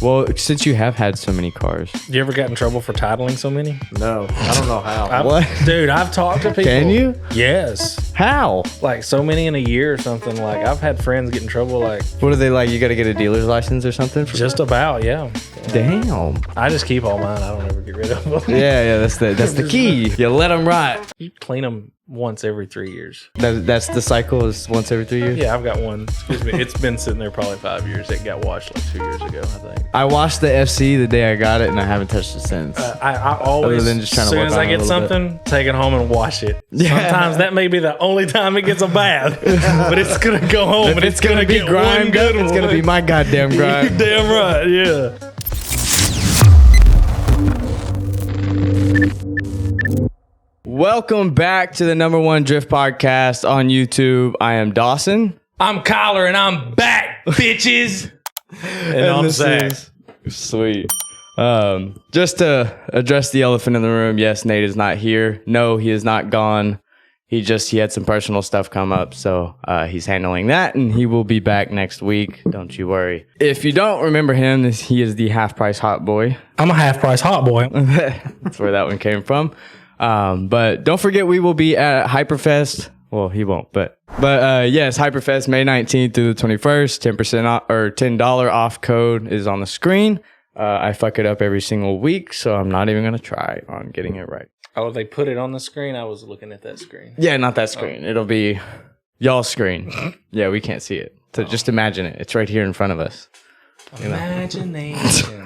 Well, since you have had so many cars. You ever got in trouble for titling so many? No, I don't know how. What? Dude, I've talked to people. Can you? Yes. How? Like so many in a year or something. Like I've had friends get in trouble like What are they like? You got to get a dealer's license or something? just about, yeah. Damn. I just keep all mine. I don't ever get rid of them. Yeah, that's the key. You let them rot. You clean them once every 3 years. That's the cycle is once every 3 years? Yeah, I've got one. Excuse me. It's been sitting there probably 5 years. It got washed like 2 years ago, I think. I washed the FC the day I got it, and I haven't touched it since. I always, Other than just trying as to soon work as on I it a get little something, take it home and wash it. Yeah. Sometimes that may be the only time it gets a bath. But it's going to go home and it's going to get grime one good one. It's going to be my goddamn grime. You're damn right, yeah. Welcome back to the #1 Drift Podcast on YouTube. I am Dawson. I'm Kyler and I'm back, bitches. and I'm this Zack. is- Sweet. Just to address the elephant in the room, yes, Nate is not here. No, he is not gone. He had some personal stuff come up, so he's handling that, and he will be back next week. Don't you worry. If you don't remember him, he is the Half Price Hot Boy. I'm a half price hot boy. That's where that one came from. But don't forget, we will be at Hyperfest. Well, he won't, but yes, Hyperfest May 19th through the 21st. 10% off, or $10 off code is on the screen. I fuck it up every single week, so I'm not even gonna try on getting it right. Oh, they put it on the screen? I was looking at that screen. Yeah, not that screen. It'll be y'all's screen. Yeah, we can't see it. So just imagine it. It's right here in front of us. Imagination.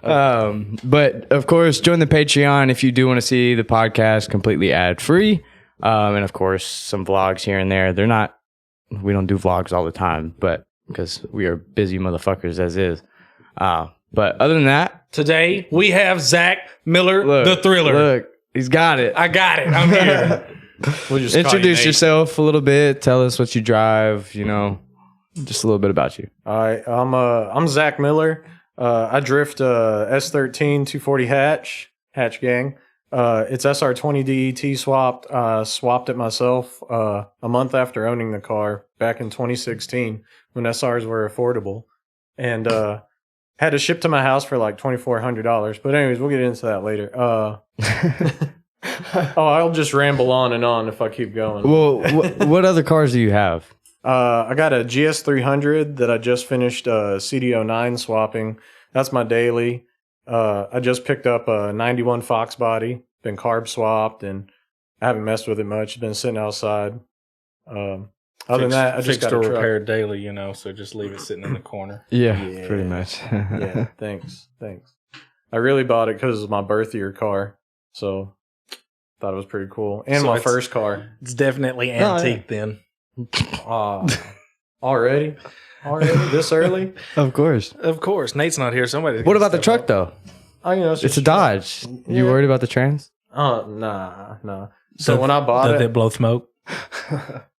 But of course, join the Patreon if you do want to see the podcast completely ad free. And of course, some vlogs here and there. We don't do vlogs all the time, but because we are busy motherfuckers as is. But other than that, Today, we have Zack Miller, the Thriller. Look, he's got it. I got it. I'm here. We'll just Introduce yourself a little bit. Tell us what you drive, just a little bit about you. All right, I'm Zack Miller. I drift S13 240 hatch gang. It's SR20 DET swapped. Swapped it myself a month after owning the car back in 2016 when SRs were affordable, and had to ship to my house for like $2,400. But anyways, we'll get into that later. I'll just ramble on and on if I keep going. Well, what other cars do you have? I got a GS300 that I just finished CD09 swapping. That's my daily. I just picked up a 91 Fox body, been carb swapped, and I haven't messed with it much. It's been sitting outside. Other than that, I just got a truck. repaired daily, so just leave it sitting in the corner. Yeah, pretty much. Yeah, thanks. I really bought it because it was my birth year car, so thought it was pretty cool. And So my it's- first car. It's definitely antique then. Already? This early? Of course. Of course. Nate's not here. Somebody. What about the truck, though? It's It's a Dodge. You Yeah. worried about the trans? Nah. So when I bought Does it, it blow smoke?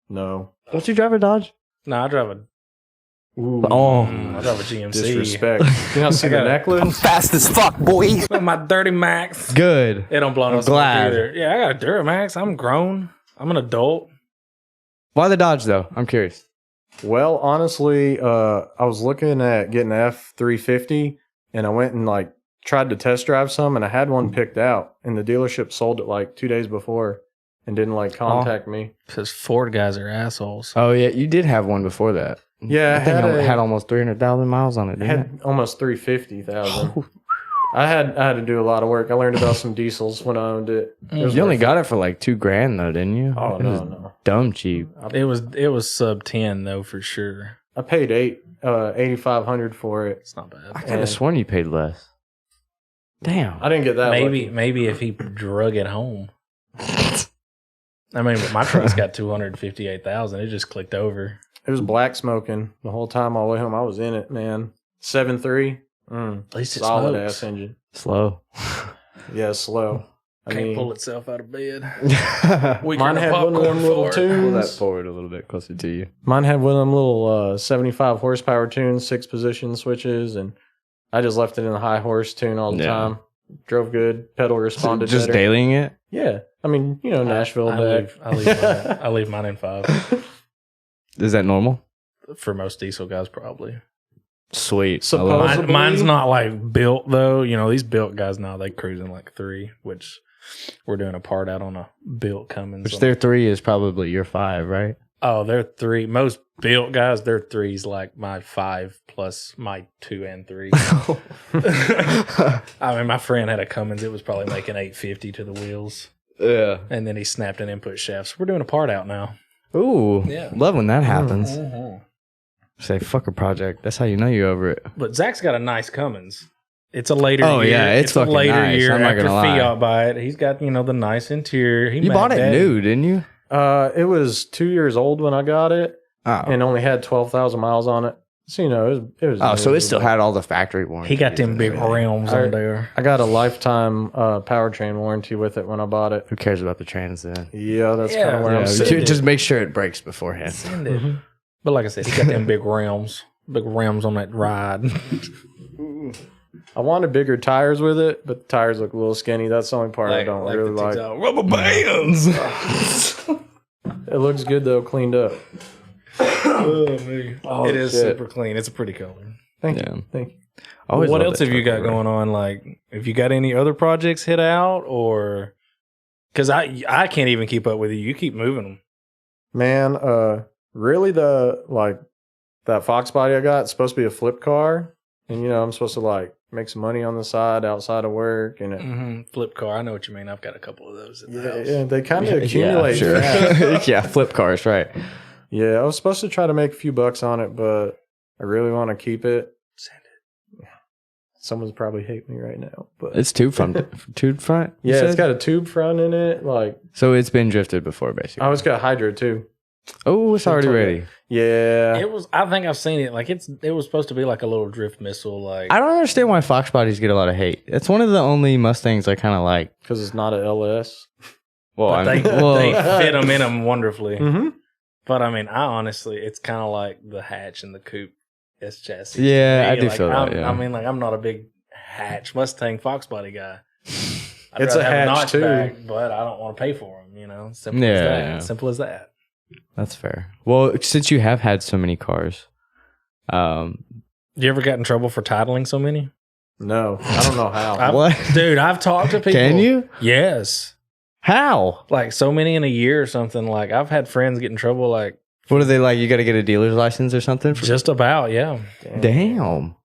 no. Don't you drive a Dodge? No, I drive a Oh, I drive a GMC. Disrespect. You not see the necklace? Fast as fuck, boy. My dirty Max. good. It don't blow no I'm smoke glad. either. Yeah, I got a Duramax. I'm grown. I'm an adult. Why the Dodge, though? I'm curious. Well, honestly, I was looking at getting an F350, and I went and tried to test drive some, and I had one picked out, and the dealership sold it 2 days before and didn't contact me. Because Ford guys are assholes. Oh, yeah. You did have one before that. Yeah, I think it had almost 300,000 miles on it, I didn't it? had almost 350,000. I had to do a lot of work. I learned about some diesels when I owned it. You only got it for $2,000, though, didn't you? Oh, It was no. dumb cheap. It was sub 10 though for sure. I paid $8,500 for it. It's not bad. I could have sworn you paid less. Damn. I didn't get that. Maybe if he drug it home. I mean, but my truck's got 258,000. It just clicked over. It was black smoking the whole time all the way home. I was in it, man. 7.3. At least it Solid smokes. ass engine. Slow. Yeah, slow. Can't pull itself out of bed. We Mine had one of them little Pull that tunes. forward a little bit closer to you. Mine had one of them little 75 horsepower tunes, 6 position switches, and I just left it in the high horse tune all the Yeah. time. Drove good. Pedal responded Just better. dailying it? Yeah. I mean, Nashville back. I leave mine in 5. Is that normal? For most diesel guys, probably. Sweet. I love it. Supposedly, Mine's not like built though. You know, these built guys now they cruising like 3, which we're doing a part out on a built Cummins. Which their 3 is probably your 5, right? Oh, they're 3. Most built guys, their 3's like my 5 plus my 2 and 3. I mean, my friend had a Cummins. It was probably making 850 to the wheels. Yeah. And then he snapped an input shaft. So we're doing a part out now. Ooh. Yeah. Love when that happens. Mm-hmm. Say, fuck a project. That's how you know you're over it. But Zach's got a nice Cummins. It's a later year. Oh, yeah, it's a fucking later nice. year I'm not after gonna lie. Fiat buy it. He's got, the nice interior. You bought it new, didn't you? it was 2 years old when I got it, Oh. and only had 12,000 miles on it. So it was. Oh, so new, it still but had all the factory warranty. He got them big rims on there. I got a lifetime powertrain warranty with it when I bought it. Who cares about the trans then? Yeah, that's Yeah. kind of where Yeah, I'm sitting. just make sure it breaks beforehand. Send it. But like I said, he got them big rims. Big rims on that ride. I wanted bigger tires with it, but the tires look a little skinny. That's the only part I don't really like. Rubber bands. It looks good though, cleaned up. Oh, man. Oh, it is shit. super clean. It's a pretty color. Thank Yeah. you. Thank you. Always What love else that have you got truck going on? Like, have you got any other projects hit out, or because I can't even keep up with you. You keep moving them. Man, really that Fox body I got, it's supposed to be a flip car. And I'm supposed to like make some money on the side outside of work and it, Mm-hmm. Flip car. I know what you mean. I've got a couple of those at the house. yeah, they kind of accumulate Yeah, fast. sure. Yeah, flip cars, right. Yeah, I was supposed to try to make a few bucks on it, but I really want to keep it. Send it. Someone's probably hating me right now, but It's tube front. Tube front? you yeah, it's said? got a tube front in it. Like, So it's been drifted before, basically. oh, it's got hydro too. Oh, it's already ready. Yeah, It was. I think I've seen it. Like it was supposed to be like a little drift missile. Like I don't understand why Fox bodies get a lot of hate. It's one of the only Mustangs I kind of like. because it's not a LS. Well, but they fit them in them wonderfully. Mm-hmm. But I mean, I honestly, it's kind of like the hatch and the coupe S chassis. Yeah, to me. I do Like, feel that, yeah. I mean, like I'm not a big hatch Mustang Fox body guy. I'd It's rather a have hatch, too. notchback, but I don't want to pay for them. Simple as Yeah, that. yeah. Simple as that. That's fair. Well, since you have had so many cars, You ever got in trouble for titling so many? No, I don't know how. what? Dude, I've talked to people. Can you? Yes. How? Like so many in a year or something. Like I've had friends get in trouble like What are they like? You got to get a dealer's license or something? just about, yeah. Damn.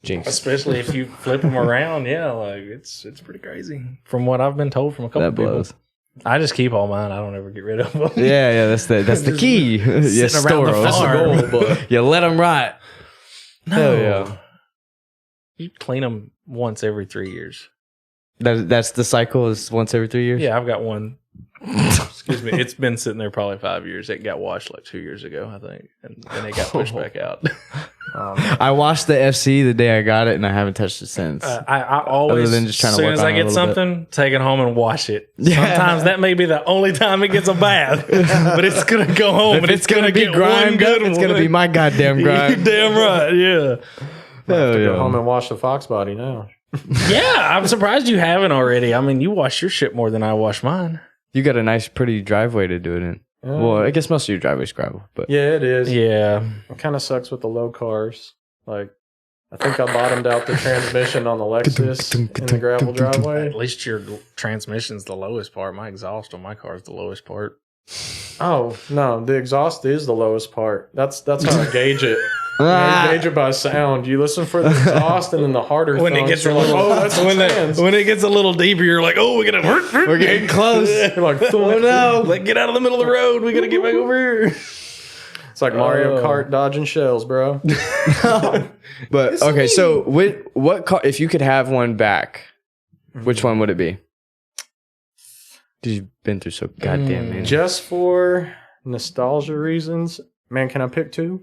Jinx. Especially if you flip them around, yeah, like it's pretty crazy. From what I've been told from a couple That of people. blows. I just keep all mine. I don't ever get rid of them. Yeah, that's the key. You Sitting around the store 'em. farm. That's the goal, but You let them rot. No. Hell yeah. You clean them once every 3 years. That's the cycle is once every 3 years? Yeah, I've got one. Excuse me. It's been sitting there probably 5 years. It got washed like 2 years ago, I think. And then it got pushed back out. I washed the FC the day I got it and I haven't touched it since. I always, Other than just trying as to soon work as on I it a get little bit. something, take it home and wash it. Yeah. Sometimes that may be the only time it gets a bath, but it's gonna go home if and it's gonna be get grimed one good up, it's gonna be my goddamn You're grind. damn right, yeah. Hell go home yeah. and wash the Fox body now. Yeah, I'm surprised you haven't already. I mean, you wash your shit more than I wash mine. You got a nice, pretty driveway to do it in. Well, I guess most of your driveway's gravel, but Yeah, it is. Yeah. It kind of sucks with the low cars. Like, I think I bottomed out the transmission on the Lexus in the gravel driveway. At least your transmission's the lowest part. My exhaust on my car is the lowest part. Oh no, the exhaust is the lowest part. That's how I gauge it. I gauge it by sound. You listen for the exhaust, and then the harder When it thunks, gets a you're like, little, oh, that's the trans. when it gets a little deeper, you're like, oh, we're we're getting close. You're like, Oh no. like get out of the middle of the road. We gotta get back over here. it's like Mario Kart dodging shells, bro. But okay, so what car, if you could have one back, which one would it be? Because you've been through so goddamn many. Just for nostalgia reasons, man, can I pick two?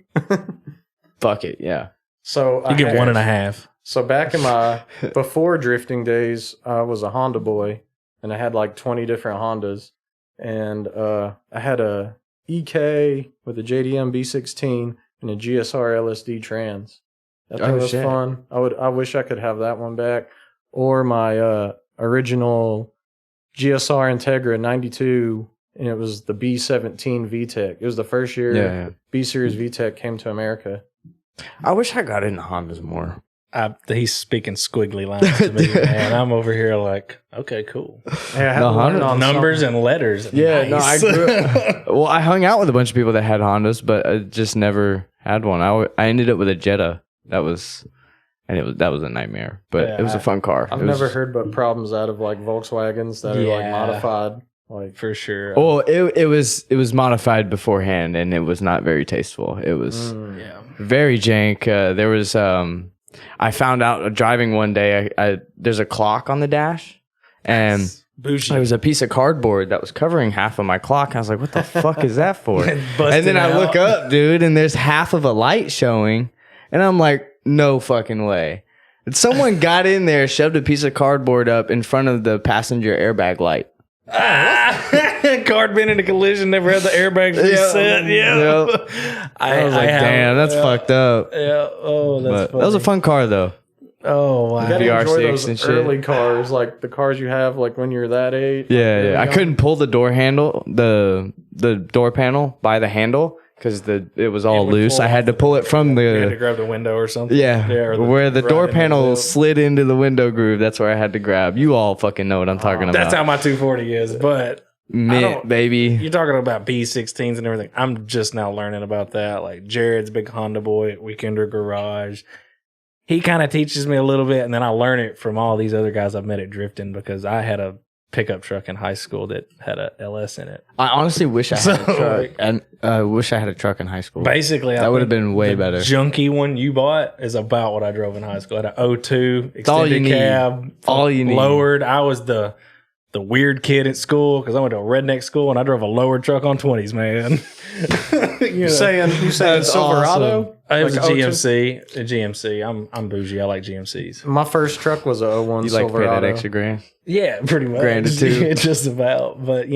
Fuck it, yeah. So You get 1.5. So back in my before drifting days, I was a Honda boy, and I had like 20 different Hondas, and I had a EK with a JDM B16 and a GSR LSD trans. That thing was shit. fun. I wish I could have that one back, or my original GSR Integra 92, and it was the B17 VTEC. It was the first year Yeah. B Series VTEC came to America. I wish I got into Hondas more. He's speaking squiggly lines to me, and I'm over here like, okay, cool. Yeah, I had to learn on Numbers and letters. Yeah, Nice. no, I grew up. Well, I hung out with a bunch of people that had Hondas, but I just never had one. I ended up with a Jetta. That was a nightmare, but it was a fun car. I've never heard but problems out of like Volkswagens that are like modified. Like for sure. Well, it was modified beforehand, and it was not very tasteful. It was very jank. There was I found out driving one day. There's a clock on the dash, and bougie. there was a piece of cardboard that was covering half of my clock. I was like, "What the fuck is that for?" And then I look up, dude, and there's half of a light showing, and I'm like, "No fucking way!" And someone got in there, shoved a piece of cardboard up in front of the passenger airbag light. Card been in a collision, never had the airbags reset. I was like, damn, that's fucked up. Yeah. Oh, that's funny. That was a fun car though. Oh, wow. you gotta VR6 enjoy those and shit. early cars, like the cars you have like when you're that age. Yeah, I couldn't pull the door handle, the door panel by the handle because it was all loose. I had to pull it from You had to the grab the window or something. or where the door panel slid into the window groove. That's where I had to grab. You all fucking know what I'm talking about. That's how my 240 is, but Mint, baby. you're talking about B16s and everything. I'm just now learning about that. Like Jared's big Honda boy at Weekender Garage. He kind of teaches me a little bit, and then I learn it from all these other guys I've met at drifting because I had a pickup truck in high school that had a LS in it. I honestly wish I had a truck, and wish I had a truck in high school. Basically, that would have been way better. Junky one you bought is about what I drove in high school. I had an 02 all you extended need. cab, All you need. lowered. I was the weird kid at school because I went to a redneck school and I drove a lowered truck on 20s, man. You saying Silverado? It was Like a 02? GMC. A GMC. I'm bougie. I like GMCs. My first truck was a 01 You like pay Silverado. that extra grand? Yeah, pretty much. Grand or two. Just about. But,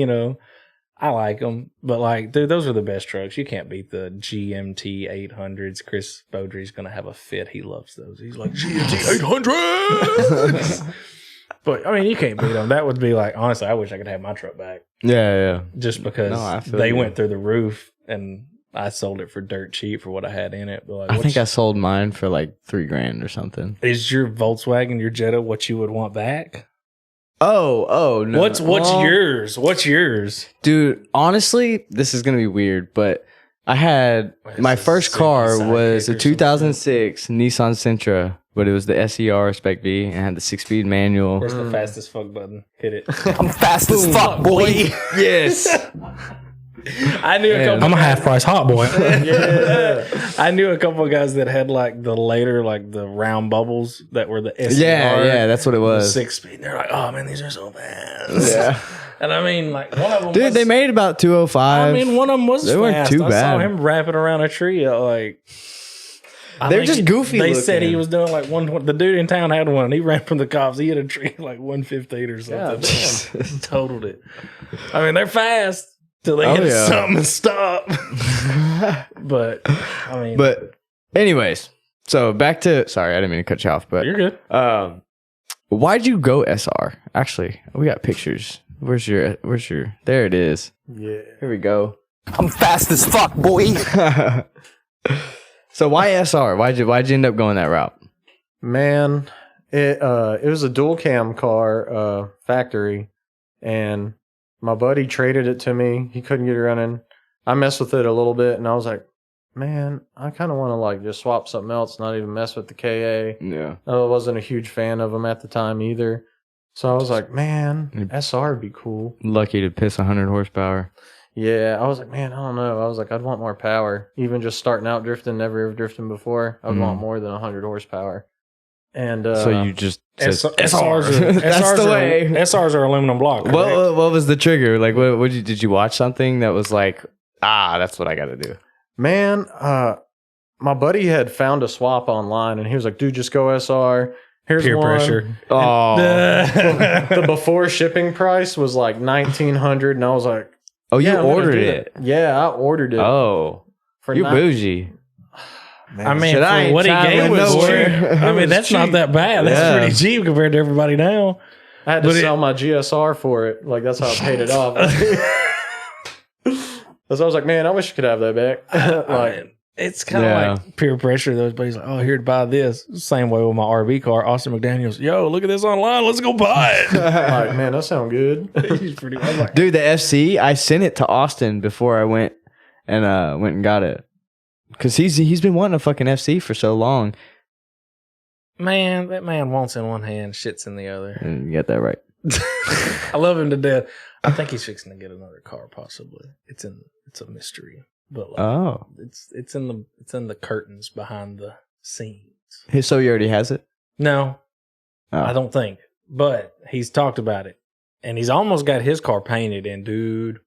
I like them. But, like, dude, those are the best trucks. You can't beat the GMT 800s. Chris Beaudry's going to have a fit. He loves those. He's like, GMT 800s! But, I mean, you can't beat them. That would be like, honestly, I wish I could have my truck back. Yeah. Just because I feel they you. went through the roof and I sold it for dirt cheap for what I had in it. But like, I think I sold mine for like $3,000 or something. is your Volkswagen, your Jetta, what you would want back? Oh no. What's yours? What's yours? Dude, honestly, this is gonna be weird, but I had What is my this, first Sidekick car or was a something? 2006 Nissan Sentra, but it was the SER Spec V and had the 6-speed manual. Where's the fastest fuck button? Hit it. I'm fast as fuck, boy. Yes. I knew a couple. I'm a half price hot boy. I knew a couple of guys that had like the later, like the round bubbles that were the SER. Yeah, that's what it was. 6-speed. They're like, oh man, these are so fast. Yeah. And I mean, like one of them. Dude, was, they made about 205. I mean, one of them was They weren't fast. too I saw bad. him wrapping around a tree. Like They're think just goofy They said he looking. was doing like 120. The dude in town had one. He ran from the cops. He hit a tree like 115 or something. Yeah. Totaled it. I mean, they're fast till they hit yeah. something and stop. But I mean, But anyways, so back to sorry, I didn't mean to cut you off, but you're good. why'd you go SR? Actually, we got pictures. Where's your there it is. Yeah. Here we go. I'm fast as fuck, boy. So why SR? Why'd you end up going that route? Man, it was a dual cam car, factory, and my buddy traded it to me. He couldn't get it running. I messed with it a little bit, and I was like, man, I kind of want to like just swap something else, not even mess with the KA. Yeah. I wasn't a huge fan of them at the time either. So I was like, man, SR would be cool. Lucky to piss 100 horsepower. Yeah, I was like, man, I don't know. I was like, I'd want more power. Even just starting out drifting, never ever drifting before, I'd want more than 100 horsepower. And So you just said SRs are, That's SRs the are- way. SRs are aluminum block. correct? What was the trigger? Like, what did you watch something that was like, that's what I got to do? Man, my buddy had found a swap online, and he was like, dude, just go SR. Here's Peer one. Oh, pressure. The before shipping price was like $1,900, and I was like, you yeah, I'm gonna ordered do it. that. Yeah, I ordered it. Oh, for you nine- bougie. Man, I mean, Shit, I for ain't what he gave traveling was nowhere. cheap. It I mean, was that's not cheap. that bad. That's Yeah. pretty cheap compared to everybody now. I had to but sell my GSR for it. Like, that's how I paid it off. So I was like, man, I wish I could have that back. I Like, mean, It's kind of like peer pressure. Those buddies like, oh, here to buy this. Same way with my RV car. Austin McDaniels, yo, look at this online. Let's go buy it. Like, man, that sounds good. He's pretty. I was like, Dude, the FC, I sent it to Austin before I went and got it. Because he's been wanting a fucking FC for so long. man, that man wants in one hand, shits in the other. And you got that right. I love him to death. I think he's fixing to get another car, possibly. It's a mystery. But like, it's in the curtains behind the scenes. So he already has it? No, Oh. I don't think. But he's talked about it, and he's almost got his car painted. And dude,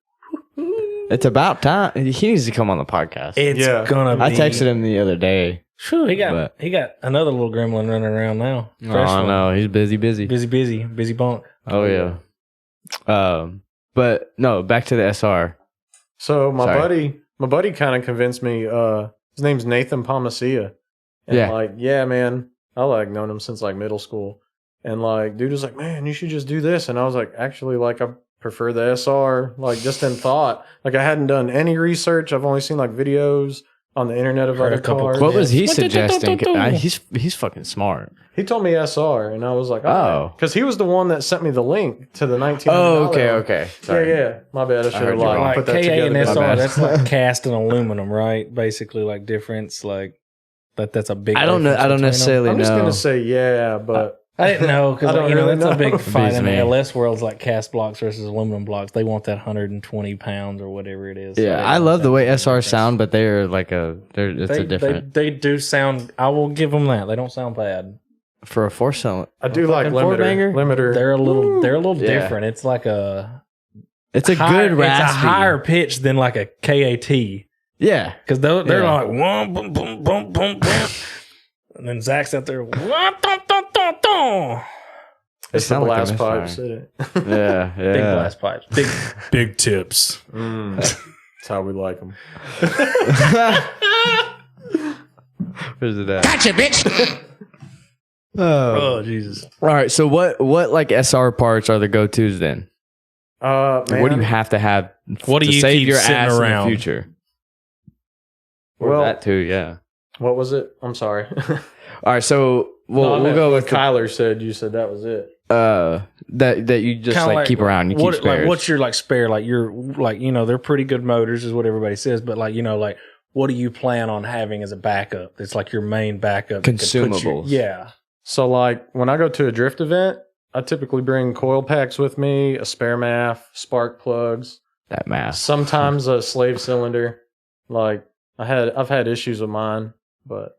It's about time. He needs to come on the podcast. it's gonna be. I texted him the other day. Whew, he got another little gremlin running around now. Oh no, he's busy. Busy bunk. Oh yeah. But no, back to the SR. So my buddy kind of convinced me. His name's Nathan Palmacia. And like, yeah, man, I like known him since like middle school. And like, dude was like, man, you should just do this. And I was like, actually, like, I prefer the SR. Like, just in thought. Like, I hadn't done any research. I've only seen like videos on the internet of other cars. What was he suggesting? He's fucking smart. He told me SR, and I was like, oh, because he was the one that sent me the link to the 19. Oh, okay. Sorry. Yeah. My bad. I should have Like put that KA together. and SR, that's like cast in aluminum, right? Basically, like difference, like that's a big. I don't know. I don't necessarily know. I'm just gonna say yeah, but I didn't know because that's a big fight in the me. LS world's like cast blocks versus aluminum blocks. They want that 120 pounds or whatever it is. Yeah, so I love the way SR sound, but they're like it's a different They do sound. I will give them that. They don't sound bad. for a 4-cylinder. I do like four-banger? limiter. They're a little Yeah. different. It's like It's a good raspy. It's a higher pitch than like a KAT. Yeah, Because they're like boom, boom, boom, boom, boom, boom. And then Zach's out there. It's the sound like blast a pipes. misfire. Isn't it? yeah. Big blast pipes. Big tips. That's how we like them. Where's it at? Gotcha, bitch. Oh, Jesus. All right. So what like SR parts are the go-tos then? Like, what do you have to have? What do to you save keep your sitting ass around? in the future? Or Well- that too. Yeah. What was it? I'm sorry. All right. So we'll go with Kyler said. You said that was it. that you just Kinda like keep around. You keep spares. Like, what's your like spare? Like you're like they're pretty good motors, is what everybody says. But like like what do you plan on having as a backup? It's like your main backup. that could put Consumables. Yeah. So like when I go to a drift event, I typically bring coil packs with me, a spare MAF, spark plugs, that mass. sometimes a slave cylinder. Like I've had issues with mine, but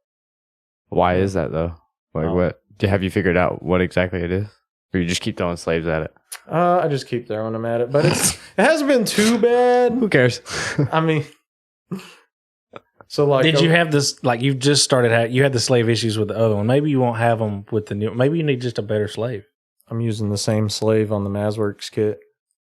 Why is that though? Like what? Have you figured out what exactly it is, or you just keep throwing slaves at it? I just keep throwing them at it. But it hasn't been too bad. Who cares? I mean, so like, Did you have this? Like you just started. You had the slave issues with the other one. Maybe you won't have them with the new. Maybe you need just a better slave. I'm using the same slave on the Mazworks kit.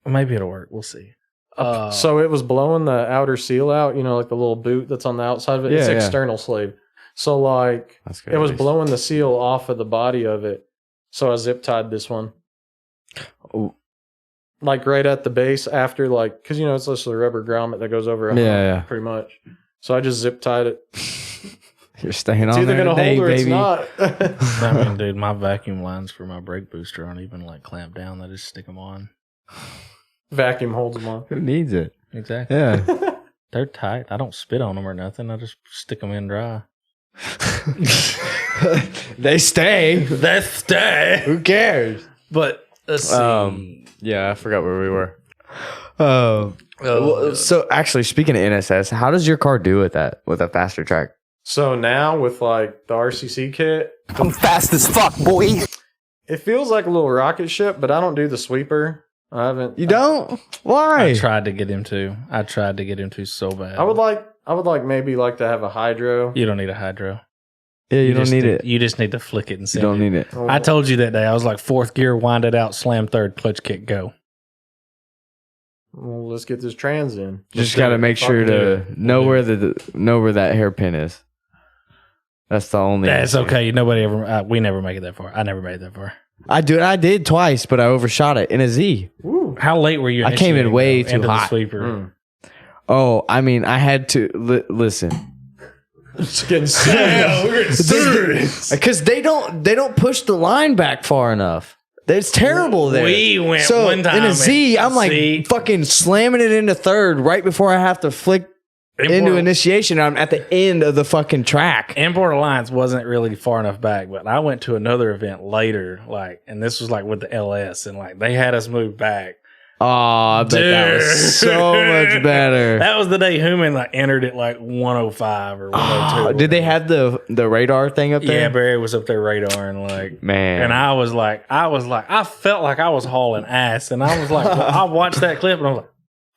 Maybe it'll work. We'll see. So it was blowing the outer seal out, like the little boot that's on the outside of it. It's Yeah. external slave. So like That's good. it was blowing the seal off of the body of it. So I zip tied this one. Ooh. Like right at the base after because it's just a rubber grommet that goes over Yeah. pretty much. So I just zip tied it. You're staying It's on either there gonna today, hold or it's baby. not. I mean, dude, my vacuum lines for my brake booster aren't even like clamped down. I just stick them on. Vacuum holds them on. Who needs it? Exactly. Yeah. They're tight. I don't spit on them or nothing. I just stick them in dry. They stay. They stay. Who cares? But let's see. Yeah, I forgot where we were. So actually, speaking of NSS, how does your car do with a faster track? So now with like the RCC kit, I'm fast as fuck, boy. it feels like a little rocket ship, but I don't do the sweeper. I haven't. You don't? Why? I tried to get him to so bad. I would like maybe like to have a hydro. You don't need a hydro. Yeah, you don't need it. You just need to flick it and You send don't it. need it. Oh, I told you that day. I was like, fourth gear, wind it out, slam third, clutch kick, go. Well, let's get this trans in. Just got to make sure to know where that hairpin is. That's the only. That's issue. okay. Nobody ever. We never make it that far. I never made it that far. I did twice, but I overshot it in a Z. Ooh. How late were you? I came in initiating, way though, too into the hot. sweeper. Oh, I mean, I had to listen. Just getting serious. Because they don't push the line back far enough. It's terrible there. We went one time in a Z. I'm like Z. fucking slamming it into third right before I have to flick into initiation. I'm at the end of the fucking track. Import Alliance wasn't really far enough back, but I went to another event later, like, and this was like with the LS, and like they had us move back. Oh, I bet that was so much better. That was the day Human like entered at like 105 or 102. Did they have the radar thing up there? Yeah, Barry was up there radar and like, man. And I felt like I was hauling ass, and I was like, I watched that clip and I was like,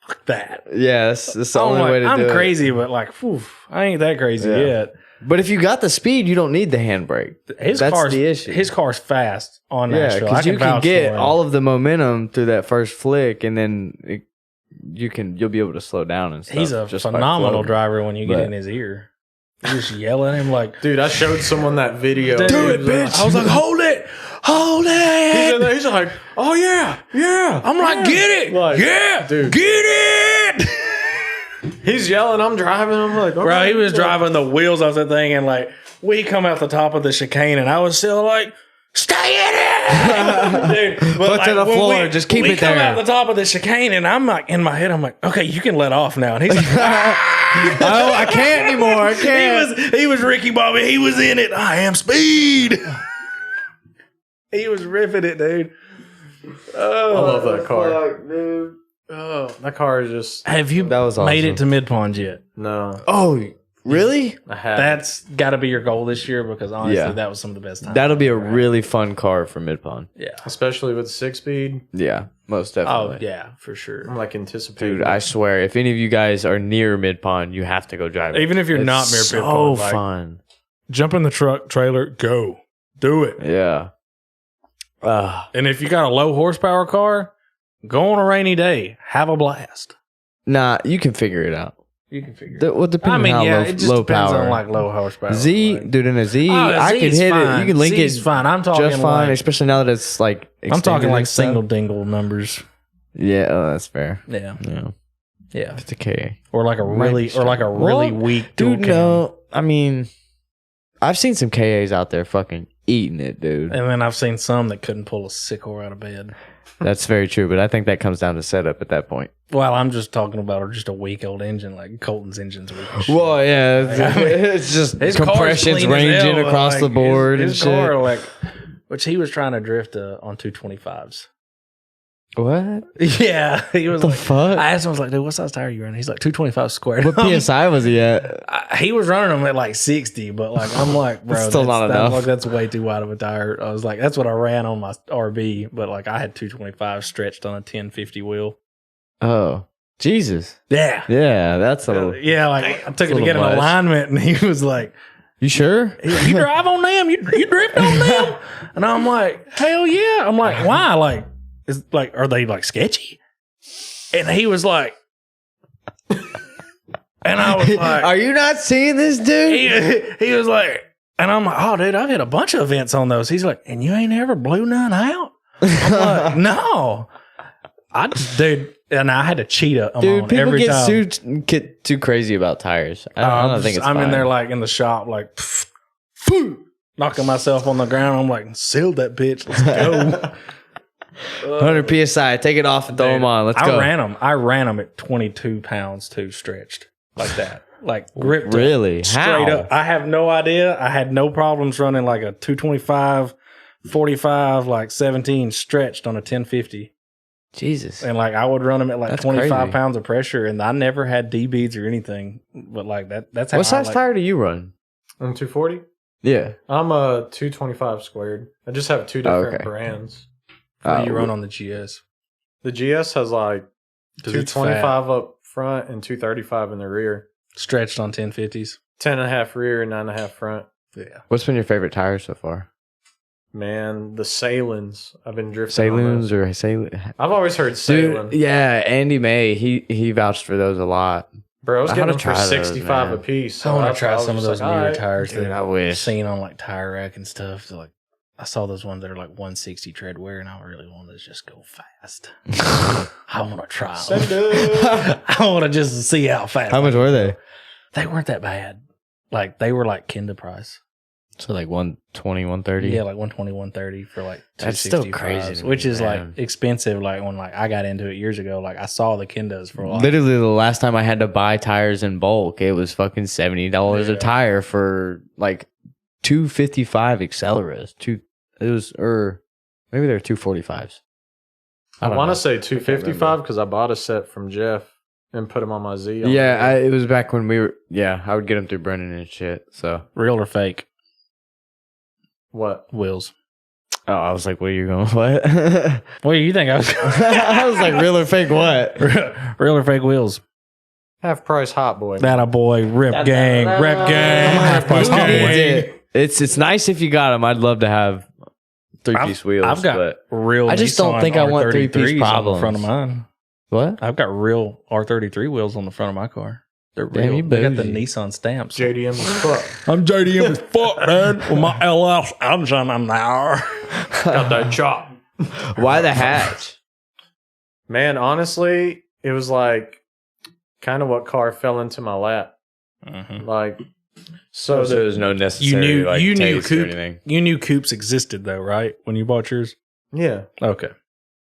fuck that. Yeah, that's the only way to do it. I'm crazy, but like, whew, I ain't that crazy yet. But if you got the speed, you don't need the handbrake. That's the issue. His car's fast on yeah, Nashville. because you can get all of the momentum through that first flick, and then you'll be able to slow down and stuff. He's a phenomenal driver when you get in his ear. You just yell at him like, dude, I showed someone that video. Do it, bitch. I was like, hold it. He's like, oh yeah. I'm like, get it. Like, yeah, dude. Get it. He's yelling, I'm driving. I'm like, okay. Bro, he was driving the wheels off the thing, and like, we come out the top of the chicane, and I was still like, stay in it. Dude, but to the floor. Just keep it there. We come out the top of the chicane, and I'm like, in my head, I'm like, okay, you can let off now. And he's like, oh, I can't anymore. I can't. He was Ricky Bobby. He was in it. I am speed. He was ripping it, dude. Oh, I love that car. Fuck, dude. Oh, that car is just. Have you That was made awesome. it to Mid Pond yet? No. Oh, really? I have. That's got to be your goal this year, because honestly, Yeah. that was some of the best times. That'll be a really fun car for Mid-Pond. Yeah. Especially with 6-speed. Yeah, most Oh, definitely. yeah, for sure. I'm like anticipating. Dude, I swear, if any of you guys are near Mid-Pond, you have to go drive it. Even if you're It's not near so Mid Pond, like, fun. jump in the truck, trailer, go. Do it. Yeah. And if you got a low horsepower car, go on a rainy day. Have a blast. Nah, you can figure it out. You can figure it out. Well, depending on how it just low depends power. on like low horsepower. Z, like, dude, in a Z, Oh, I can Z's hit fine. it. You can link Z's it fine. I'm talking just fine, like, especially now that it's like. I'm talking extended like and stuff. single dingle numbers. Yeah, that's fair. Yeah. Yeah, Yeah. it's a K. Or like a really What? weak Dude, dual cam. no. I mean, I've seen some KAs out there fucking eating it, dude. And then I've seen some that couldn't pull a sickle out of bed. That's very true, but I think that comes down to setup at that point. Well, I'm just talking about just a weak old engine, like Colton's engine's weak as shit. Well, yeah, it's just His car's compressions clean as ranging hell, across like, the board his and car, shit. like, which he was trying to drift on 225s. What? Yeah, he was The like, fuck? I asked him, I was like, dude, what size tire are you running? He's like 225 squared. What PSI was he at? He was running them at like 60, but like I'm like, bro, It's still not enough. Like, that's way too wide of a tire. I was like, that's what I ran on my RB, but like I had 225 stretched on a 1050 wheel. Oh, Jesus. Yeah. Yeah, that's a. Yeah, like I took it to little get an much. alignment, and he was like, You sure? you drive on them? You drift on them? And I'm like, hell yeah. I'm like, why? Like, are they like sketchy? And he was like, and I was like, Are you not seeing this, dude? he was like, and I'm like, oh, dude, I've hit a bunch of events on those. He's like, and you ain't ever blew none out? I'm like, no. Dude, and I had to cheat them Dude, on people every time. get too crazy about tires. I don't think it's I'm in fine. there like in the shop, like, knocking myself on the ground. I'm like, sealed that bitch. Let's go. 100 PSI. Take it off and throw them on. Let's go. I ran them at 22 pounds too, stretched like that. Like gripped them Really? straight How? up. I have no idea. I had no problems running like a 225, 45, like 17 stretched on a 1050. Jesus. And like I would run them at like That's 25 crazy. pounds of pressure, and I never had D beads or anything. But like that's how What size like, tire do you run? I'm 240. Yeah. I'm a 225 squared. I just have two different Okay. brands. what do you run on the GS? The GS has like 'Cause it's 225 up front and 235 in the rear. Stretched on 1050s. 10.5 rear and 9.5 front. Yeah. What's been your favorite tire so far? Man, the Salins. I've been drifting on Saloons those. or Salon? I've always heard Salin. Dude, yeah, Andy May, he vouched for those a lot. Bro, I was I getting gotta them for try those, 65 man. a piece. I want that's to try why I some of was those just like, newer all right. tires Dude, that I I've wish. seen on like Tire Rack and stuff. So, like, I saw those ones that are like 160 tread wear, and I really want to just go fast. I want to try them. I want to just see how fast. How much were they? They weren't that bad. Like they were like Kenda price. So like 120, 130. Yeah, like 120, 130 for like That's still 265s, crazy to which me, is man. like expensive. Like when like I got into it years ago, like I saw the Kendas for like Literally, the last time I had to buy tires in bulk, it was fucking $70 a Yeah. tire for like 255 Acceleras. Or maybe they're 245s. I don't want know. to say 255 because I bought a set from Jeff and put them on my Z. Yeah, it was back when we were. Yeah, I would get them through Brennan and shit. So, real or fake What? wheels. oh, I was like, "What are you going? What?" What do you think I was? I was like, "Real or fake? What?" Real or fake wheels? Half price hot boy. That a boy, rip gang, rip gang, half price hot boy. It's nice if you got them. I'd love to have 3-piece wheels. I've got but real. I just don't Nissan think I want 3-piece R33s on the problems. front of mine. what? I've got real R33 wheels on the front of my car. They're Damn, real. you They got the bougie. Nissan stamps. JDM as fuck. I'm JDM as fuck, man. With my LS engine on there. Got that chop. Why the hatch? Man, honestly, it was like kind of what car fell into my lap. Mhm. Like, so So there's no necessary You knew taste or coupe. anything. You knew coupes existed though, right? When you bought yours. yeah. Okay.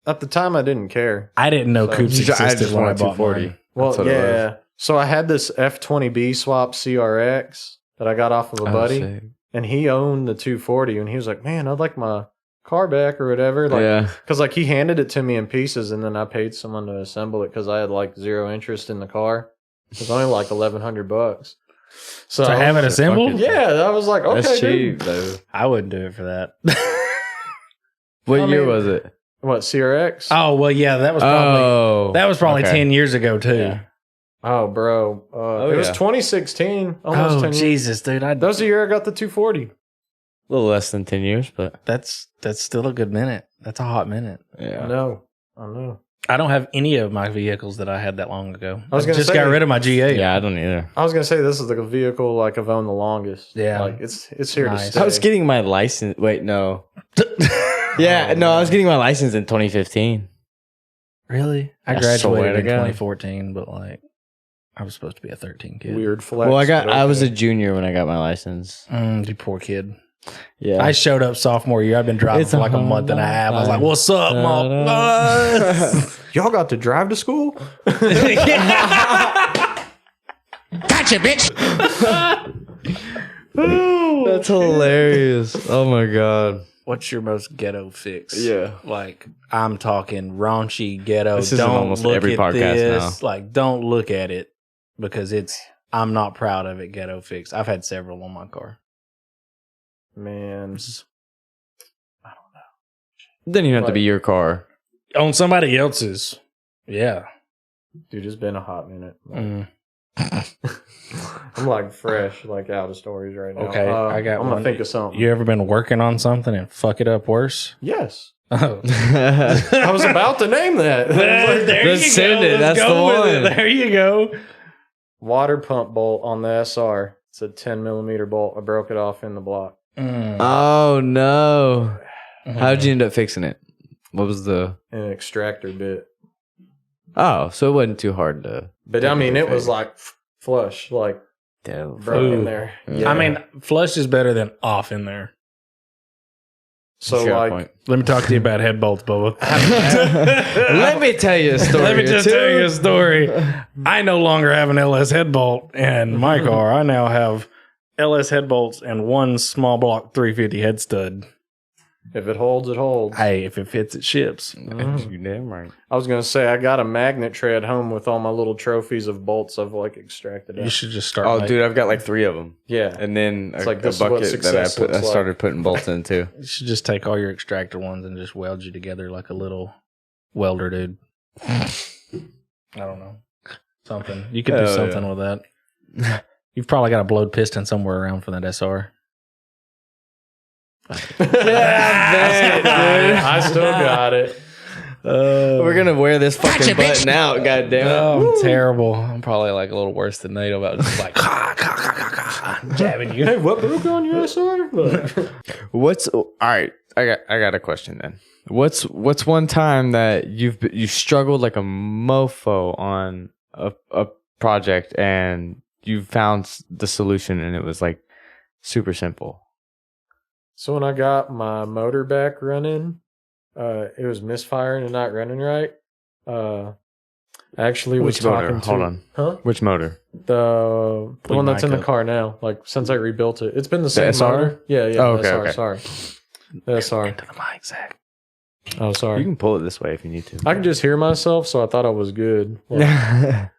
At the time, I didn't care. I didn't know So- coupes I existed just when I wanted bought 240. mine. Well, That's what it yeah. So I had this F20B swap CRX that I got off of a Oh, buddy, sick. and he owned the 240, and he was like, "Man, I'd like my car back or whatever." Like, Yeah. because like he handed it to me in pieces, and then I paid someone to assemble it because I had like zero interest in the car. It was only like $1,100. So To I have it was- assembled? yeah, I was like, okay, That's dude. cheap, though. I wouldn't do it for that. What I year mean- was it? What CRX? Oh well, yeah, that was probably okay. 10 years ago too. Yeah. Oh, bro, it was yeah. 2016. Almost Oh 10 years. Jesus, dude! That was the year I got the 240. A little less than 10 years, but That's still a good minute. That's a hot minute. yeah. I know. I don't have any of my vehicles that I had that long ago. I was gonna just say- got rid of my G8. Yeah, I don't either. I was gonna say this is the vehicle like I've owned the longest. Yeah. like it's here Nice. to stay. I was getting my license. Wait, no. Yeah, no, I was getting my license in 2015. Really? I I swear graduated to in God. 2014, but like I was supposed to be a 13 kid. weird flex. Well, but I was a okay. junior when I got my license. You poor kid. Yeah. I showed up sophomore year. I've been driving It's for a like a month and a hard half. I was like, life. "What's up, mom?" Y'all got to drive to school. Gotcha, bitch. That's hilarious. Oh my god. What's your most ghetto fix? Yeah. Like I'm talking raunchy ghetto. This is in don't almost look every at podcast this. Like don't look at it because I'm not proud of it. Ghetto fix. I've had several on my car. Man, Then you have to be your car. On somebody else's. Yeah. dude, it's been a hot minute. Mm. I'm like fresh, like out of stories right now. Okay, I got I'm one. gonna think of something. You ever been working on something and fuck it up worse? Yes, Oh. I was about to name that. Let's send it. That's the one. There you go. Water pump bolt on the SR. It's a 10 millimeter bolt. I broke it off in the block. Oh no. How'd you end up fixing it? What was the An extractor bit. Oh, so it wasn't too hard to But I mean, it was like flush, like Damn. broke in Ooh. there. Yeah. I mean, flush is better than off in there. So Got a like, point. Let me talk to you about head bolts, Bubba. Let me tell you a story. Let me just or two. tell you a story. I no longer have an LS head bolt in my car. I now have LS head bolts and one small block 350 head stud. if it holds, it holds. Hey, if it fits, it ships. You damn right. I was gonna say I got a magnet tray at home with all my little trophies of bolts I've like extracted You out. should just start. Oh, making- dude, I've got like 3 of them, Yeah, and then It's a, like, a this is what bucket that success I looks like. started putting bolts into. You should just take all your extractor ones and just weld you together like a little welder, dude. I don't know. Something. You could do Hell something with that. You've probably got a blowed piston somewhere around for that SR. I still got it. We're gonna wear this fucking button out. God damn it! Oh, I'm terrible. I'm probably like a little worse than NATO about just like jabbing you. Hey, what broke on your SR? What's all right? I got a question then. What's one time that you struggled like a mofo on a project and you found the solution and it was like super simple? So when I got my motor back running, it was misfiring and not running right. I actually was Which motor? talking to... Hold on. Huh? Which motor? The one that's in the mic up. car now. Like, since I rebuilt it. It's been the same SR? motor. Yeah, Oh, the okay, SR, okay. sorry. The SR. Into the mic, Zach. Oh, You sorry. can pull it this way if you need to. I can just hear myself, so I thought I was good. Like, I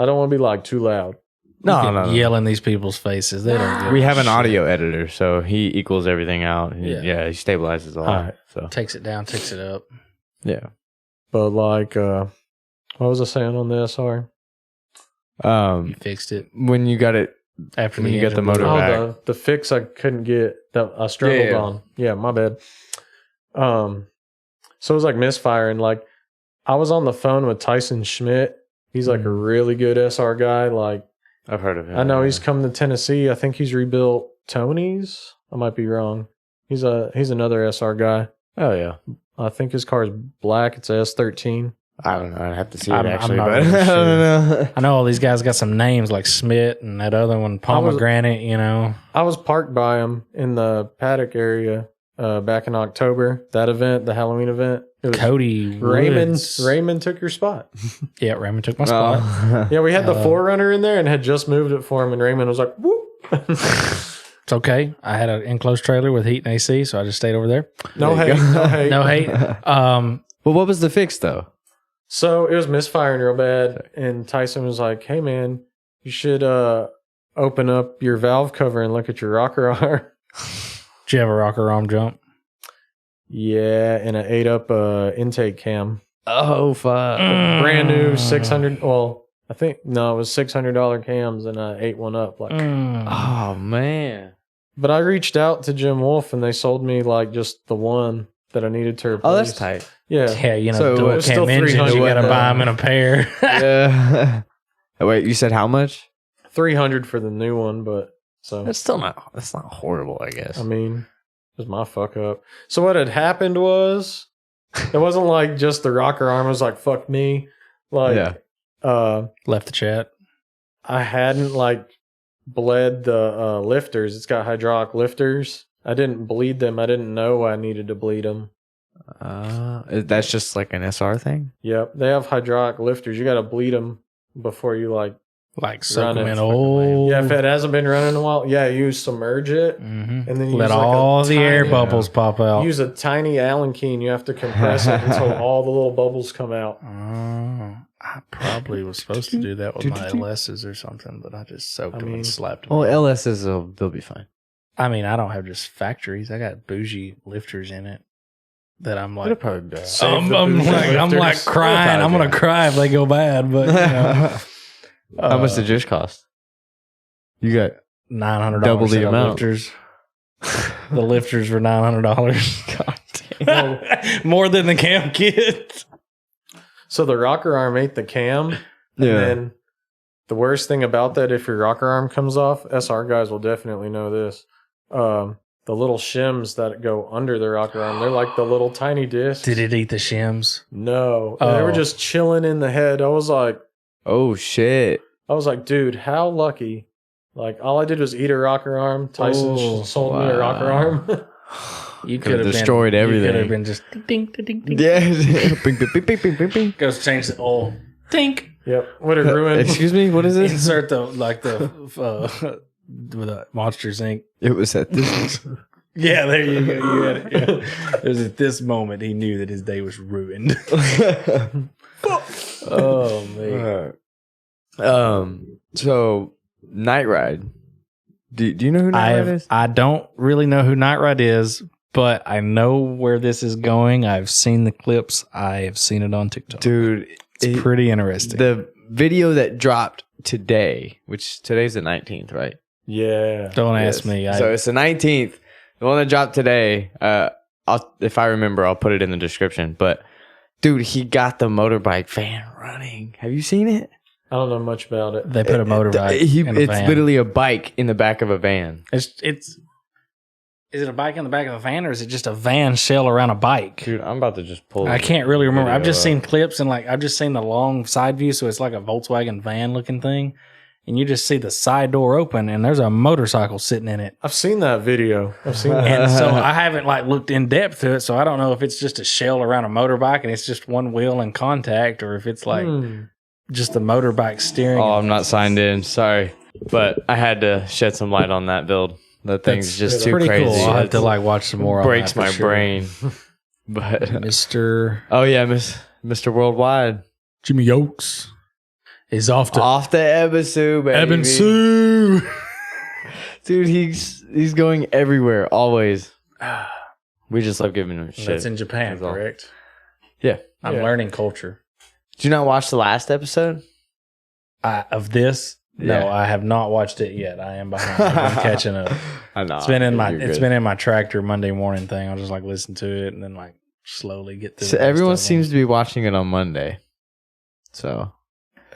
don't want to be, like, too loud. no. Yell in these people's faces. They don't. give We a have an shit. audio editor, so he equals everything out. Yeah. He stabilizes all. Alright. So Takes it down, takes it up. yeah. But, like, what was I saying on the SR? You fixed it When you got it, after when the you got the engine motor blew back. up. The fix I couldn't get, that I struggled Yeah. on. Yeah, my bad. So it was like misfiring. Like, I was on the phone with Tyson Schmidt. He's like a really good SR guy. Like, I've heard of him. I know he's come to Tennessee. I think he's rebuilt Tony's. I might be wrong. He's another SR guy. Oh yeah. I think his car is black. It's a S13. I don't know. I'd have to see it I'm actually, not but really I sure. don't know. I know all these guys got some names like Smith and that other one, Pomegranate, you know. I was parked by him in the paddock area back in October. That event, the Halloween event. It was Cody Raymond. Woods. Raymond took your spot. Yeah, Raymond took my spot. Oh. Yeah, we had the 4Runner in there and had just moved it for him, and Raymond was like, "Whoop." It's okay. I had an enclosed trailer with heat and AC, so I just stayed over there. No There you hate, go. no hate. No hate. Well, what was the fix though? So it was misfiring real bad, and Tyson was like, "Hey man, you should open up your valve cover and look at your rocker arm." Did you have a rocker arm jump? Yeah, and I ate up intake cam, Oh fuck! brand new 600. Well, I think no, it was $600 cams, and I ate one up. Like, Oh man! but I reached out to Jim Wolf, and they sold me like just the one that I needed to replace. Oh, that's tight. Yeah, Yeah, you know, So it dual was cam still engines, you $300 got to buy them in a pair. Yeah. Oh, wait, you said how much? 300 for the new one, but so That's still not. That's not horrible, I guess. I mean, it was my fuck up. So what had happened was, it wasn't like just the rocker arm. It was like, fuck me. Like, Yeah. Left the chat. I hadn't like bled the lifters. It's got hydraulic lifters. I didn't bleed them. I didn't know I needed to bleed them. That's just like an SR thing. Yep. They have hydraulic lifters. You got to bleed them before you like, Like soak Run them it. in old. yeah, if it hasn't been running in a while, yeah, you submerge it. Mhm. And then you let use like all a the air tiny- bubbles pop out. Use a tiny Allen key and you have to compress it until all the little bubbles come out. Oh, I probably was supposed to do that with my LSs or something, but I just soaked them and slapped them. Well, LSs they'll be fine. I mean, I don't have just factories. I got bougie lifters in it that I'm It'll like, probably be all right. Save I'm the bougie like lifters. crying. I'm gonna cry if they go bad, but you know, How much did yours cost? You got $900 Double the set of amount. lifters. The lifters were $900. God damn. More than the cam kit. So the rocker arm ate the cam. Yeah. And then the worst thing about that, if your rocker arm comes off, SR guys will definitely know this. The little shims that go under the rocker arm, they're like the little tiny discs. Did it eat the shims? No. Oh. They were just chilling in the head. I was like, Oh shit! dude, how lucky. Like, all I did was eat a rocker arm. Tyson Oh, sold me a rocker wow. arm. You Could've could have destroyed You could everything. have been just ding, ding, ding, ding. Yeah. Bing, bing, bing, bing, bing, bing, bing. Goes change the oil. Tink. Yep. Would have ruined. Excuse me. What is this? Insert the with the Monsters Inc. It was at this. Yeah, there you go. You had it. Yeah. It was at this moment he knew that his day was ruined. Oh man. So Night Ride. Do you know who Night Ride is? I don't really know who Night Ride is, but I know where this is going. I've seen the clips. I have seen it on TikTok. Dude, It's pretty interesting. the video that dropped today, which today's the 19th, right? Yeah. Don't Yes. ask me. So it's the 19th. The one that dropped today. If I remember, I'll put it in the description. But dude, he got the motorbike van running. Have you seen it? I don't know much about it. They put a motorbike in a It's van. literally a bike in the back of a van. It's is it a bike in the back of a van or is it just a van shell around a bike? Dude, I'm about to just pull. I can't really remember. I've video just up. seen clips and like I've just seen the long side view, so it's like a Volkswagen van looking thing. and you just see the side door open, and there's a motorcycle sitting in it. I've seen that video. I've seen that. And so I haven't like looked in depth to it, so I don't know if it's just a shell around a motorbike and it's just one wheel in contact, or if it's like just the motorbike steering. Oh, I'm not signed in. Sorry, but I had to shed some light on that build. That thing's just too pretty crazy. cool. I'll have to like watch some more. Breaks on that my for sure. brain. But Mr. oh yeah, Mr. Worldwide Jimmy Oaks is off the episode, baby. Sue. Dude, he's going everywhere always. We just love giving him shit. That's in Japan, That's all. correct? Yeah. I'm learning culture. Did you not watch the last episode? Of this? No, Yeah. I have not watched it yet. I am behind. I'm catching up. I know. It's been in my tractor Monday morning thing. I'll just like listen to it and then like slowly get through. So everyone seems to be watching it on Monday. So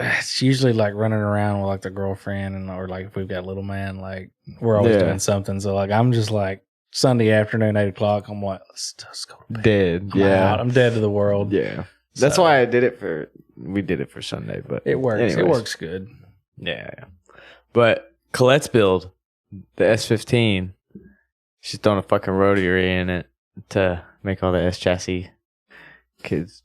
it's usually like running around with like the girlfriend and or like if we've got little man, like we're always doing something. So like I'm just like Sunday afternoon, 8 o'clock. I'm like, let's go to bed. dead. I'm out. I'm dead to the world. Yeah. That's why we did it for Sunday, but It works. anyways. It works good. Yeah. But Colette's build, the S15, she's throwing a fucking rotary in it to make all the S chassis kids,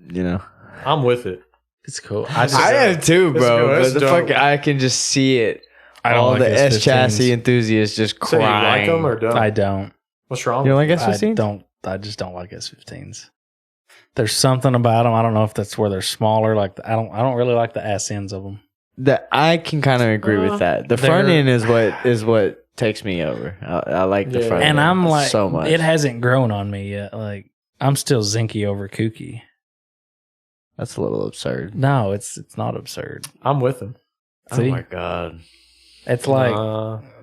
you know. I'm with it. It's cool. I am too, It's bro. good. But It's the dope. fuck, I can just see it. I don't All like the S S15s. chassis enthusiasts just So you crying. like them or don't? I don't. What's wrong? You don't like I S15s? I just don't like S15s. There's something about them. I don't know if that's where they're smaller. Like I don't really like the ass ends of them. I can kind of agree with that. The front they're- end is what takes me over. I like the Yeah. front And end I'm like, so much. it hasn't grown on me yet. Like I'm still zinky over kooky. That's a little absurd. No, it's not absurd. I'm with him. See? Oh my god! It's like,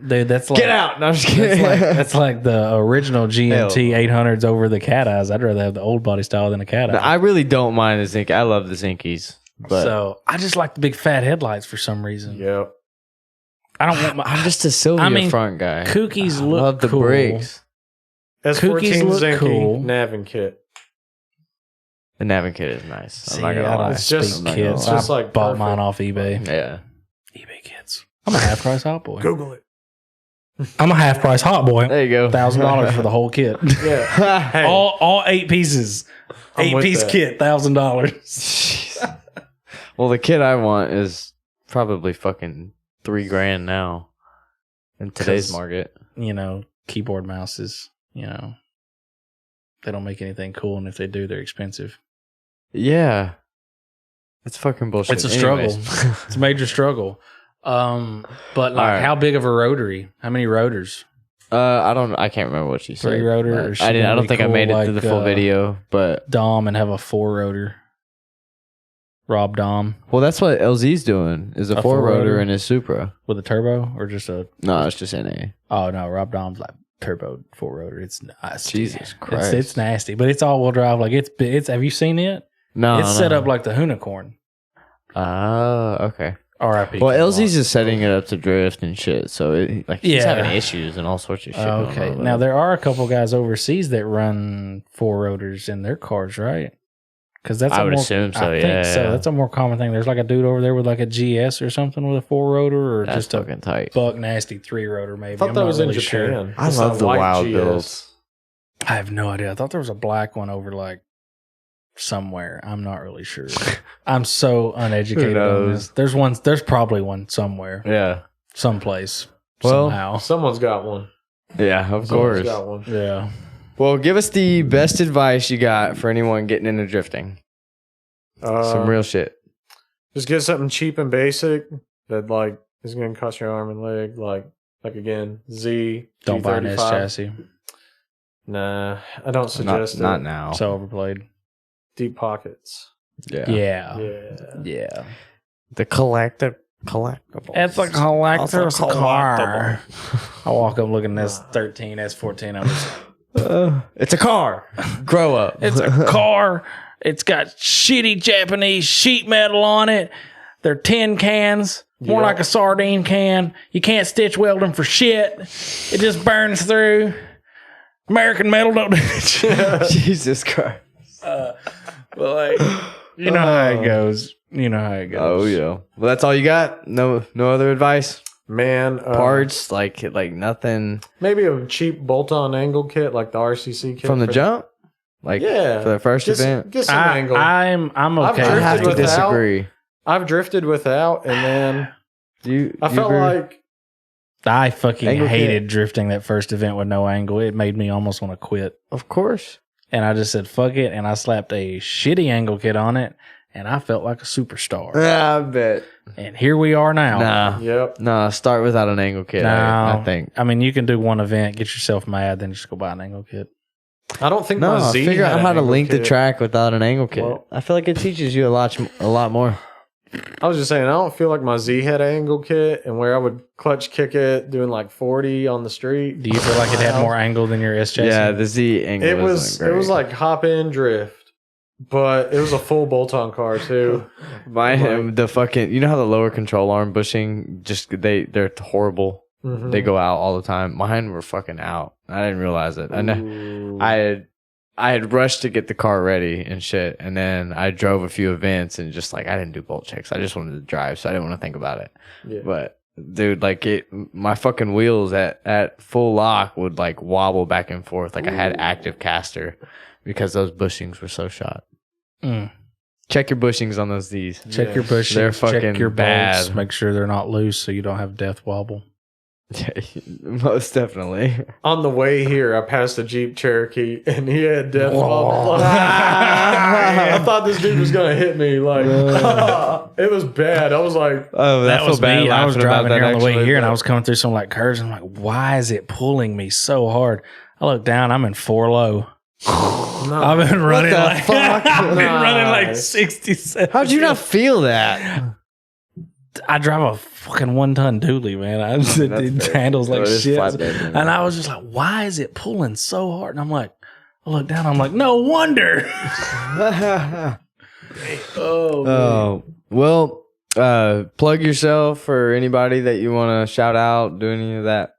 dude, that's like Get out! No, I'm just kidding. That's like the original GMT 800s over the cat eyes. I'd rather have the old body style than a cat eye. I really don't mind the Zinc. I love the Zinkies, but So I just like the big fat headlights for some reason. Yep. I don't want my I'm just a Sylvia I mean, front guy. Kookies I look love the cool. brakes. S14 Cookies look Zinky cool. Navin kit. The Navin kit is nice. See, I'm not gonna I don't lie. It's just- speak I'm not kits. gonna It's just I like bought perfect. mine off eBay. lie. Yeah. eBay kits. I'm a half price hot boy. Google it. I'm a half price hot boy. There you go. $1,000 for the whole kit. Yeah. Hey, all 8 pieces. I'm 8 with piece that. kit, $1,000. Jeez. Well, the kit I want is probably fucking $3,000 now in today's 'Cause- market. You know, keyboard mouses. You know, they don't make anything cool, and if they do, they're expensive. Yeah. It's fucking bullshit. It's a struggle. Anyways. It's a major struggle. But like, Alright. how big of a rotary? How many rotors? I can't remember what she said. 3 rotor, but or she I didn't. I gonna don't be think I cool made it to like, the full video, but Dom and have a 4 rotor. Rob Dom well, that's what LZ's doing. Is a A 4 rotor four-rotor? in his Supra. with a turbo or just a? No, it's just NA. Oh no, Rob Dom's like turbo 4 rotor. It's nasty. Jesus Christ. It's nasty, but it's all wheel drive. Like it's. Have you seen it? No, It's set up like the Unicorn. Okay. R.I.P. Well, Ken LZ's Block. just setting it up to drift and shit. So he's Yeah. having issues and all sorts of shit. going Okay, on with now it. there are a couple guys overseas that run 4 rotors in their cars, right? Because that's I a would more, assume so, I think so. yeah. That's a more common thing. There's like a dude over there with like a GS or something with a 4 rotor, or That's just a fucking tight. buck nasty 3 rotor. Maybe I thought I'm that not was really in sure. Japan. I It's love that the white wild GS. builds. I have no idea. I thought there was a black one over like somewhere. I'm not really sure. I'm so uneducated on knows? this. There's one. There's probably one somewhere, Yeah. someplace, Well, somehow. Someone's got one. Yeah, of Someone's course. got one. Yeah. Well, give us the best advice you got for anyone getting into drifting. Some real shit. Just get something cheap and basic that like is going to cost your arm and leg. Like again, Z. Don't buy an S 235. chassis. Nah, I don't suggest it. Not now. So overplayed. Deep pockets. Yeah. Yeah. Yeah. Yeah. The collectible. It's a collector's car. I walk up looking at this 13 S14. I'm just It's a car. Grow up. it's a car. It's got shitty Japanese sheet metal on it. They're tin cans, more Yeah. like a sardine can. You can't stitch weld them for shit. It just burns through. American metal don't do it. Jesus Christ. But like, you know how it goes. You know how it goes. Oh yeah. Well, that's all you got. No other advice. Man, Parts like nothing maybe a cheap bolt-on angle kit like the RCC kit from the jump. Like Yeah, for the first event. Get some angle. I'm okay. I've I have to drifted without. disagree. I've drifted without, and then I felt agree? like I fucking Angle hated kit. drifting that first event with no angle. It made me almost want to quit. Of course. And I just said, fuck it. And I slapped a shitty angle kit on it. And I felt like a superstar. Yeah, I bet. And here we are now. Nah, start without an angle kit. No, I think. I mean, you can do one event, get yourself mad, then just go buy an angle kit. I don't think No, my Z figure had out an how to angle link the kit. track without an angle kit. Well- I feel like it teaches you a lot more. I was just saying, I don't feel like my Z had an angle kit, and where I would clutch kick it doing like 40 on the street. Do you feel like it had more angle than your S chassis? Yeah, the Z angle. It was like hop in drift, but it was a full bolt-on car too. The fucking. You know how the lower control arm bushing they're horrible. Mhm. They go out all the time. Mine were fucking out. I didn't realize it. I know. Ooh. I had rushed to get the car ready and shit, and then I drove a few events and just like I didn't do bolt checks. I just wanted to drive, so I didn't want to think about it. Yeah. But dude, like my fucking wheels at full lock would like wobble back and forth, like I had active caster because those bushings were so shot. Mm. Check your bushings on those Z's. Check your bushings, They're fucking check your bolts, bad. make sure they're not loose so you don't have death wobble. Most definitely. On the way here, I passed a Jeep Cherokee, and he had death wobble. I thought this dude was gonna hit me. Like it was bad. I was like, Oh, That was me. I was driving here on the way here, and I but- was coming through some like curves. And I'm like, why is it pulling me so hard? I look down. I'm in 4 low. no. I've been running the like fuck? I've been running like Nice. 67. How'd you not feel that? I drive a fucking 1-ton dually, man. It fair. handles like Oh, it is shit. flatbed, man. And I was just like, why is it pulling so hard? And I'm like, I look down. I'm like, no wonder. Oh, well, plug yourself or anybody that you want to shout out, do any of that.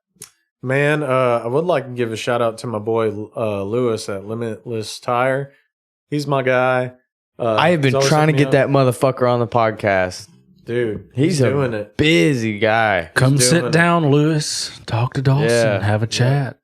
man, I would like to give a shout out to my boy Lewis at Limitless Tire. He's my guy. I have been he's always trying to hooking me get up. that motherfucker on the podcast. dude. He's doing a it. busy guy. Come doing sit it. down, Lewis. Talk to Dawson. Yeah. Have a chat.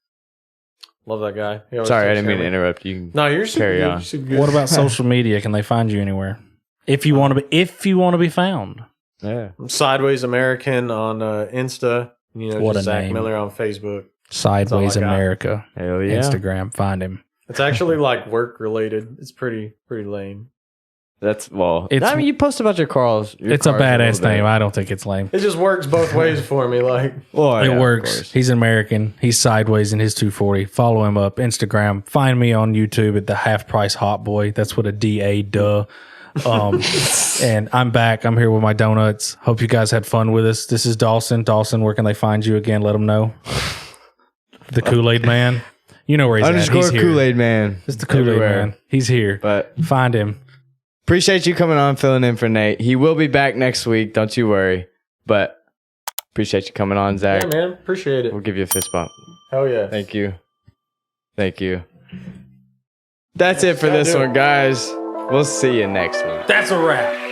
Love that guy. He always Sorry, I takes didn't mean to care of me. interrupt you. No, you're super Carry good. on. You're super good. What about social media? Can they find you anywhere? If you want to be found. Yeah. I'm Sideways American on Insta. You know, What just a Zack name. Miller on Facebook. Sideways I got. America. Hell yeah. Instagram. Find him. It's actually like work related. It's pretty lame. That's, well, It's- I mean, you post about your cars. It's a badass name. I don't think it's lame. It just works both ways for me. Like, Well, It yeah, of works. course. He's an American. He's sideways in his 240. Follow him up. Instagram. Find me on YouTube at the Half Price Hot Boy. That's what a DA duh. And I'm back. I'm here with my donuts. Hope you guys had fun with us. This is Dawson. Dawson, where can they find you again? Let them know. The Kool-Aid Man. You know where he's at. Underscore He's here. Kool-Aid Man. It's the Kool-Aid Everywhere. Man. He's here. But Find him. appreciate you coming on, filling in for Nate. He will be back next week. Don't you worry. But appreciate you coming on, Zach. yeah, man, appreciate it. We'll give you a fist bump. Hell yeah. Thank you. Thank you. That's it for this one, guys. We'll see you next week. That's a wrap.